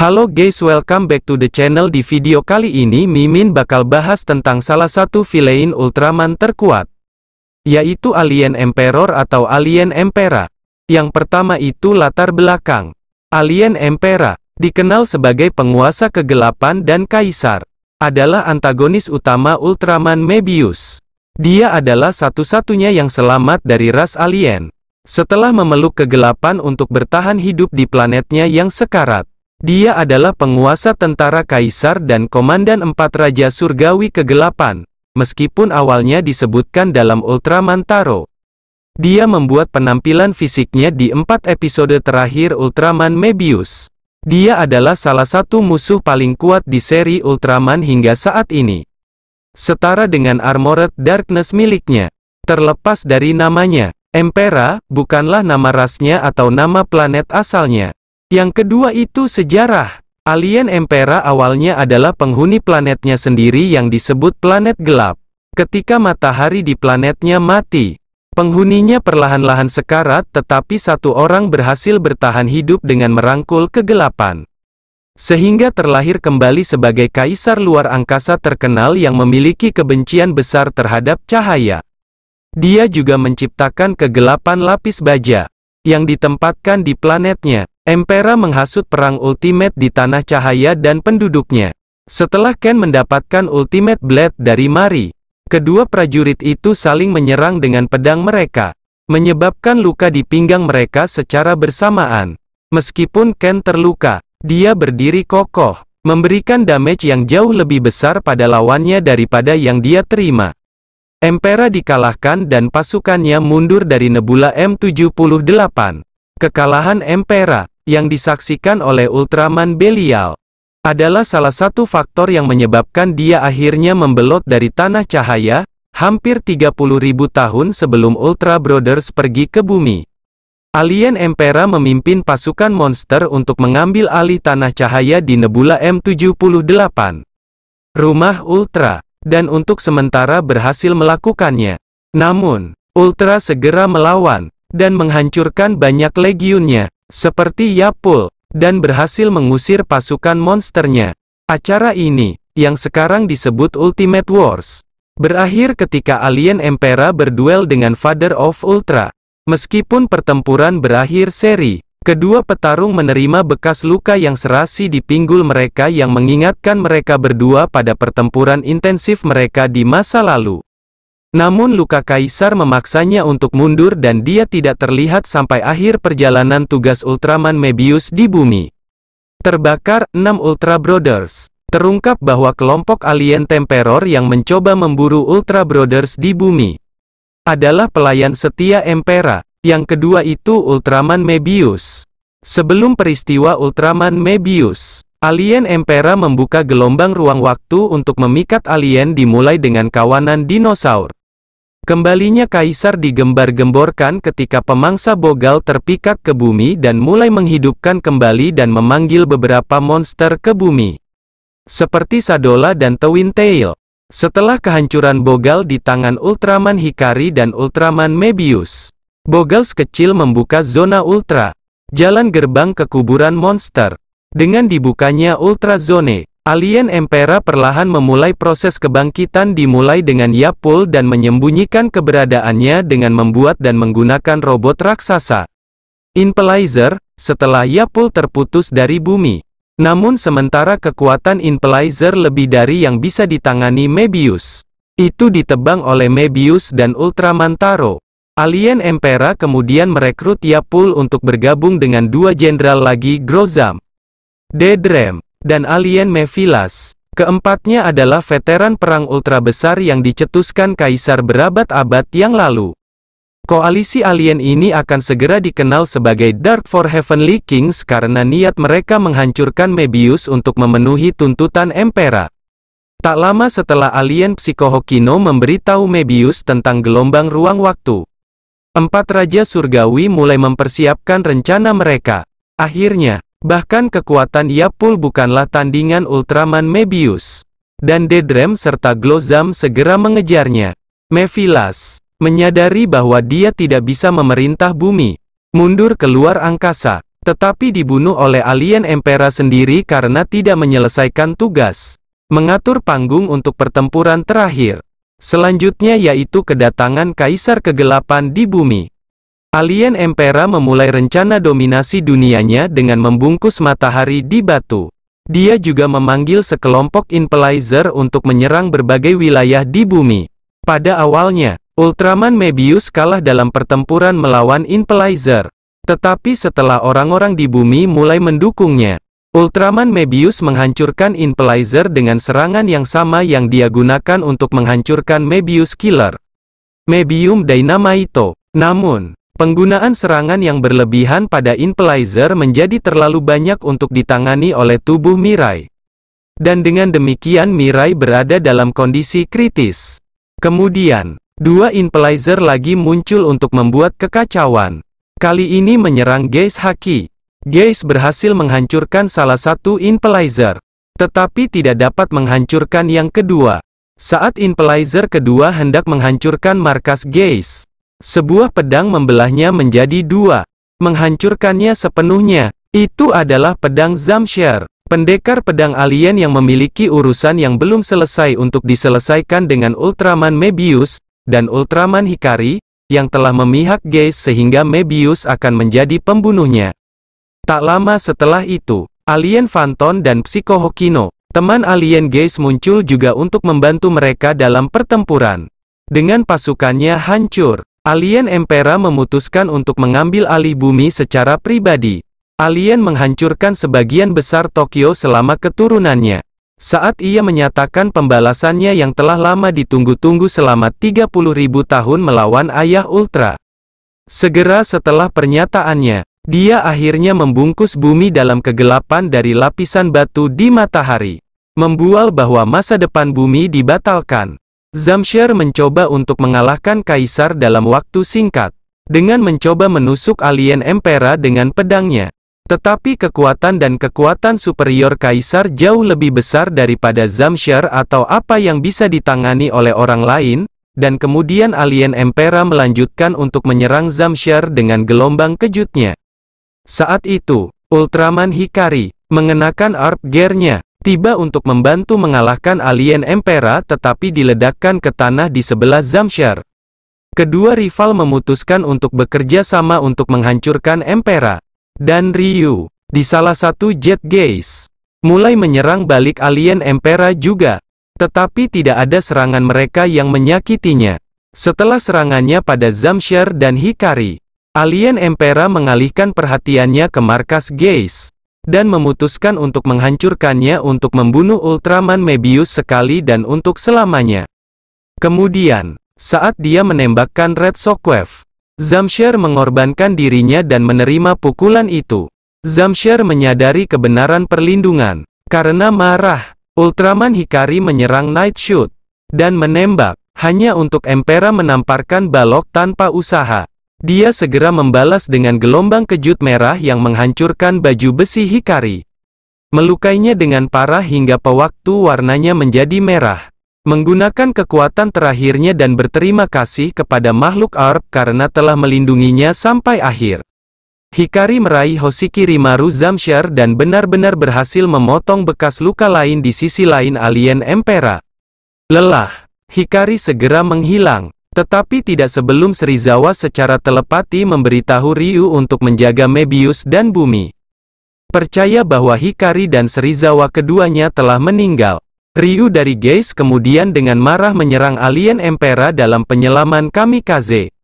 Halo guys, welcome back to the channel. Di video kali ini Mimin bakal bahas tentang salah satu villain Ultraman terkuat, yaitu Alien Emperor atau Alien Empera. Yang pertama itu latar belakang. Alien Empera, dikenal sebagai penguasa kegelapan dan kaisar, adalah antagonis utama Ultraman Mebius. Dia adalah satu-satunya yang selamat dari ras alien, setelah memeluk kegelapan untuk bertahan hidup di planetnya yang sekarat. Dia adalah penguasa tentara kaisar dan komandan 4 Raja Surgawi Kegelapan, meskipun awalnya disebutkan dalam Ultraman Taro. Dia membuat penampilan fisiknya di 4 episode terakhir Ultraman Mebius. Dia adalah salah satu musuh paling kuat di seri Ultraman hingga saat ini, setara dengan Armored Darkness miliknya. Terlepas dari namanya, Empera bukanlah nama rasnya atau nama planet asalnya. Yang kedua itu sejarah. Alien Empera awalnya adalah penghuni planetnya sendiri yang disebut planet gelap. Ketika matahari di planetnya mati, penghuninya perlahan-lahan sekarat, tetapi satu orang berhasil bertahan hidup dengan merangkul kegelapan, sehingga terlahir kembali sebagai kaisar luar angkasa terkenal yang memiliki kebencian besar terhadap cahaya. Dia juga menciptakan kegelapan lapis baja, yang ditempatkan di planetnya. Empera menghasut perang ultimate di tanah cahaya dan penduduknya. Setelah Ken mendapatkan ultimate blade dari Mari, kedua prajurit itu saling menyerang dengan pedang mereka, menyebabkan luka di pinggang mereka secara bersamaan. Meskipun Ken terluka, dia berdiri kokoh, memberikan damage yang jauh lebih besar pada lawannya daripada yang dia terima. Empera dikalahkan dan pasukannya mundur dari Nebula M78. Kekalahan Empera, yang disaksikan oleh Ultraman Belial, adalah salah satu faktor yang menyebabkan dia akhirnya membelot dari tanah cahaya, hampir 30.000 tahun sebelum Ultra Brothers pergi ke bumi. Alien Empera memimpin pasukan monster untuk mengambil alih tanah cahaya di Nebula M78, rumah Ultra, dan untuk sementara berhasil melakukannya. Namun, Ultra segera melawan, dan menghancurkan banyak legionnya, seperti Yapul, dan berhasil mengusir pasukan monsternya. Acara ini, yang sekarang disebut Ultimate Wars, berakhir ketika Alien Empera berduel dengan Father of Ultra. Meskipun pertempuran berakhir seri, kedua petarung menerima bekas luka yang serasi di pinggul mereka yang mengingatkan mereka berdua pada pertempuran intensif mereka di masa lalu. Namun luka kaisar memaksanya untuk mundur dan dia tidak terlihat sampai akhir perjalanan tugas Ultraman Mebius di bumi. Terbakar, 6 Ultra Brothers. Terungkap bahwa kelompok alien Temperor yang mencoba memburu Ultra Brothers di bumi adalah pelayan setia Empera. Yang kedua itu Ultraman Mebius. Sebelum peristiwa Ultraman Mebius, Alien Empera membuka gelombang ruang waktu untuk memikat alien dimulai dengan kawanan dinosaur. Kembalinya kaisar digembar-gemborkan ketika pemangsa Bogal terpikat ke bumi dan mulai menghidupkan kembali dan memanggil beberapa monster ke bumi, seperti Sadola dan Twin Tail. Setelah kehancuran Bogal di tangan Ultraman Hikari dan Ultraman Mebius, Bogals kecil membuka zona Ultra, jalan gerbang ke kuburan monster. Dengan dibukanya Ultra Zone, Alien Empera perlahan memulai proses kebangkitan dimulai dengan Yapul dan menyembunyikan keberadaannya dengan membuat dan menggunakan robot raksasa Inpelizer, setelah Yapul terputus dari bumi. Namun sementara kekuatan Inpelizer lebih dari yang bisa ditangani Mebius, itu ditebang oleh Mebius dan Ultraman Taro. Alien Empera kemudian merekrut Yapul untuk bergabung dengan 2 jenderal lagi, Grozam, Dedrem, dan Alien Mephilas. Keempatnya adalah veteran perang ultra besar yang dicetuskan kaisar berabad-abad yang lalu. Koalisi alien ini akan segera dikenal sebagai Dark for Heavenly Kings karena niat mereka menghancurkan Mebius untuk memenuhi tuntutan Empera. Tak lama setelah alien Psikohokino memberitahu Mebius tentang gelombang ruang waktu, 4 Raja Surgawi mulai mempersiapkan rencana mereka. Akhirnya, bahkan kekuatan Yapul bukanlah tandingan Ultraman Mebius, dan Dedrem serta Glozam segera mengejarnya. Mephilas menyadari bahwa dia tidak bisa memerintah bumi, mundur keluar angkasa, tetapi dibunuh oleh alien Emperor sendiri karena tidak menyelesaikan tugas mengatur panggung untuk pertempuran terakhir. Selanjutnya yaitu kedatangan Kaisar Kegelapan di bumi. Alien Emperor memulai rencana dominasi dunianya dengan membungkus matahari di batu. Dia juga memanggil sekelompok Inpelizer untuk menyerang berbagai wilayah di bumi. Pada awalnya, Ultraman Mebius kalah dalam pertempuran melawan Inpelizer. Tetapi setelah orang-orang di bumi mulai mendukungnya, Ultraman Mebius menghancurkan Inpelizer dengan serangan yang sama yang dia gunakan untuk menghancurkan Mebius Killer, Mebium Dynamito. Namun, penggunaan serangan yang berlebihan pada Inpelizer menjadi terlalu banyak untuk ditangani oleh tubuh Mirai. Dan dengan demikian Mirai berada dalam kondisi kritis. Kemudian, dua Inpelizer lagi muncul untuk membuat kekacauan. Kali ini menyerang Geist Haki. Geist berhasil menghancurkan salah satu Inpelizer, tetapi tidak dapat menghancurkan yang kedua. Saat Inpelizer kedua hendak menghancurkan markas Geist, sebuah pedang membelahnya menjadi dua, menghancurkannya sepenuhnya. Itu adalah pedang Zamshir, pendekar pedang alien yang memiliki urusan yang belum selesai untuk diselesaikan dengan Ultraman Mebius dan Ultraman Hikari, yang telah memihak Geist sehingga Mebius akan menjadi pembunuhnya. Tak lama setelah itu, alien Phantom dan Psycho Hokino, teman alien Geist muncul juga untuk membantu mereka dalam pertempuran. Dengan pasukannya hancur, alien Emperor memutuskan untuk mengambil alih bumi secara pribadi. Alien menghancurkan sebagian besar Tokyo selama keturunannya. Saat ia menyatakan pembalasannya yang telah lama ditunggu-tunggu selama 30.000 tahun melawan Ayah Ultra. Segera setelah pernyataannya, dia akhirnya membungkus bumi dalam kegelapan dari lapisan batu di matahari, membual bahwa masa depan bumi dibatalkan. Zamshir mencoba untuk mengalahkan Kaisar dalam waktu singkat, dengan mencoba menusuk alien Emperor dengan pedangnya. Tetapi kekuatan dan kekuatan superior Kaisar jauh lebih besar daripada Zamshir atau apa yang bisa ditangani oleh orang lain, dan kemudian alien Emperor melanjutkan untuk menyerang Zamshir dengan gelombang kejutnya. Saat itu, Ultraman Hikari, mengenakan Arp Gear-nya, tiba untuk membantu mengalahkan alien Emperor tetapi diledakkan ke tanah di sebelah Zamshir. Kedua rival memutuskan untuk bekerja sama untuk menghancurkan Emperor. Dan Ryu, di salah satu Jet Geist, mulai menyerang balik alien Emperor juga. Tetapi tidak ada serangan mereka yang menyakitinya. Setelah serangannya pada Zamshir dan Hikari, alien Emperor mengalihkan perhatiannya ke markas Geist, dan memutuskan untuk menghancurkannya untuk membunuh Ultraman Mebius sekali dan untuk selamanya. Kemudian, saat dia menembakkan Red Shockwave, Zamshir mengorbankan dirinya dan menerima pukulan itu. Zamshir menyadari kebenaran perlindungan. Karena marah, Ultraman Hikari menyerang Night Shoot, dan menembak, hanya untuk Emperor menamparkan balok tanpa usaha. Dia segera membalas dengan gelombang kejut merah yang menghancurkan baju besi Hikari. Melukainya dengan parah hingga pewaktu warnanya menjadi merah. Menggunakan kekuatan terakhirnya dan berterima kasih kepada makhluk Arp karena telah melindunginya sampai akhir. Hikari meraih Hoshiki Rimaru Zamshir dan benar-benar berhasil memotong bekas luka lain di sisi lain alien Emperor. Lelah, Hikari segera menghilang. Tetapi tidak sebelum Serizawa secara telepati memberitahu Ryu untuk menjaga Mebius dan bumi. Percaya bahwa Hikari dan Serizawa keduanya telah meninggal. Ryu dari Geist kemudian dengan marah menyerang alien Emperor dalam penyelaman kamikaze.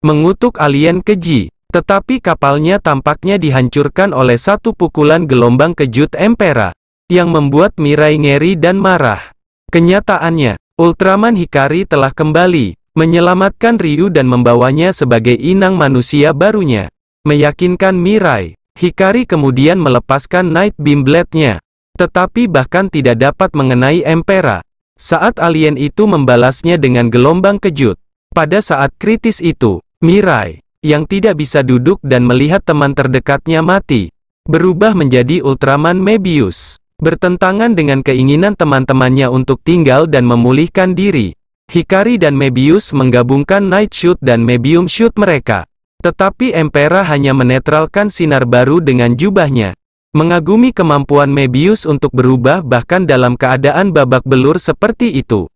Mengutuk alien keji, tetapi kapalnya tampaknya dihancurkan oleh satu pukulan gelombang kejut Emperor, yang membuat Mirai ngeri dan marah. Kenyataannya, Ultraman Hikari telah kembali, menyelamatkan Ryu dan membawanya sebagai inang manusia barunya. Meyakinkan Mirai, Hikari kemudian melepaskan Night Beam Blade-nya. Tetapi bahkan tidak dapat mengenai Emperor. Saat alien itu membalasnya dengan gelombang kejut. Pada saat kritis itu, Mirai, yang tidak bisa duduk dan melihat teman terdekatnya mati, berubah menjadi Ultraman Mebius. Bertentangan dengan keinginan teman-temannya untuk tinggal dan memulihkan diri, Hikari dan Mebius menggabungkan Night Shoot dan Mebium Shoot mereka. Tetapi Emperor hanya menetralkan sinar baru dengan jubahnya. Mengagumi kemampuan Mebius untuk berubah bahkan dalam keadaan babak belur seperti itu.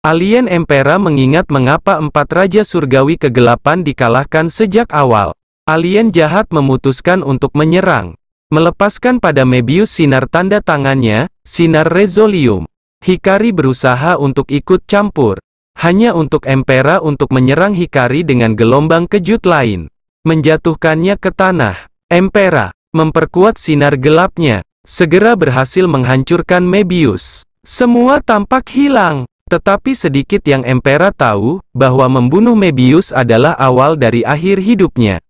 Alien Emperor mengingat mengapa 4 Raja Surgawi Kegelapan dikalahkan sejak awal. Alien jahat memutuskan untuk menyerang. Melepaskan pada Mebius sinar tanda tangannya, sinar Resolium. Hikari berusaha untuk ikut campur. Hanya untuk Emperor untuk menyerang Hikari dengan gelombang kejut lain. Menjatuhkannya ke tanah. Emperor memperkuat sinar gelapnya. Segera berhasil menghancurkan Mebius. Semua tampak hilang. Tetapi sedikit yang Emperor tahu, bahwa membunuh Mebius adalah awal dari akhir hidupnya.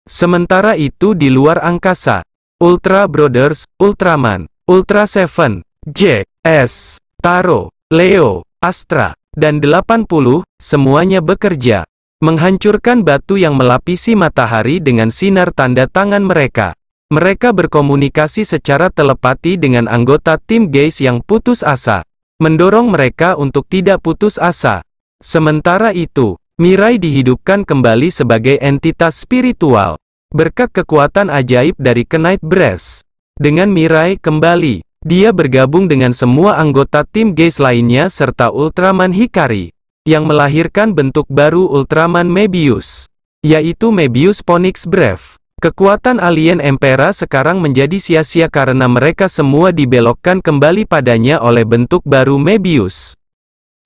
Sementara itu di luar angkasa, Ultra Brothers, Ultraman, Ultra Seven, Jack, S, Taro, Leo, Astra, dan 80, semuanya bekerja. Menghancurkan batu yang melapisi matahari dengan sinar tanda tangan mereka. Mereka berkomunikasi secara telepati dengan anggota tim Geist yang putus asa. Mendorong mereka untuk tidak putus asa. Sementara itu, Mirai dihidupkan kembali sebagai entitas spiritual. Berkat kekuatan ajaib dari Knight Breast. Dengan Mirai kembali, dia bergabung dengan semua anggota tim Geist lainnya serta Ultraman Hikari. Yang melahirkan bentuk baru Ultraman Mebius. Yaitu Mebius Phoenix Brave. Kekuatan alien Emperor sekarang menjadi sia-sia karena mereka semua dibelokkan kembali padanya oleh bentuk baru Mebius.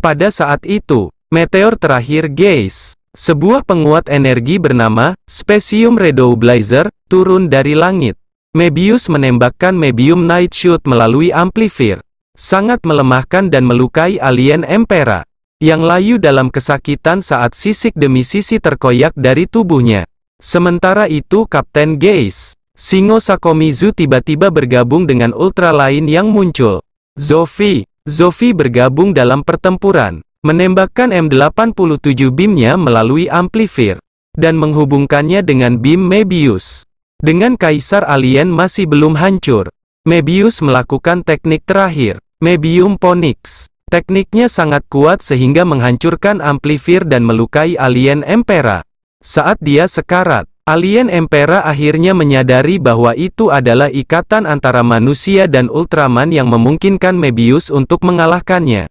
Pada saat itu, meteor terakhir Geist, sebuah penguat energi bernama Specium Redoublizer, turun dari langit. Mebius menembakkan Mebium Night Shoot melalui amplifier. Sangat melemahkan dan melukai alien Emperor, yang layu dalam kesakitan saat sisik demi sisi terkoyak dari tubuhnya. Sementara itu Kapten Geist, Shingo Sakomizu tiba-tiba bergabung dengan ultra lain yang muncul. Zofi bergabung dalam pertempuran, menembakkan M87 beamnya melalui amplifier, dan menghubungkannya dengan beam Mebius. Dengan Kaisar Alien masih belum hancur, Mebius melakukan teknik terakhir, Mebium Phoenix. Tekniknya sangat kuat sehingga menghancurkan amplifier dan melukai alien Emperor. Saat dia sekarat, alien Emperor akhirnya menyadari bahwa itu adalah ikatan antara manusia dan Ultraman yang memungkinkan Mebius untuk mengalahkannya.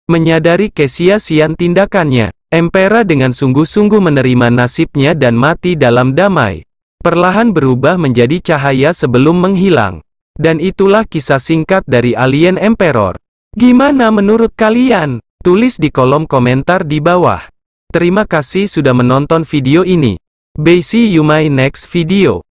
Menyadari kesia-siaan tindakannya, Emperor dengan sungguh-sungguh menerima nasibnya dan mati dalam damai. Perlahan berubah menjadi cahaya sebelum menghilang. Dan itulah kisah singkat dari Alien Emperor. Gimana menurut kalian? Tulis di kolom komentar di bawah. Terima kasih sudah menonton video ini. Bye, see you my next video.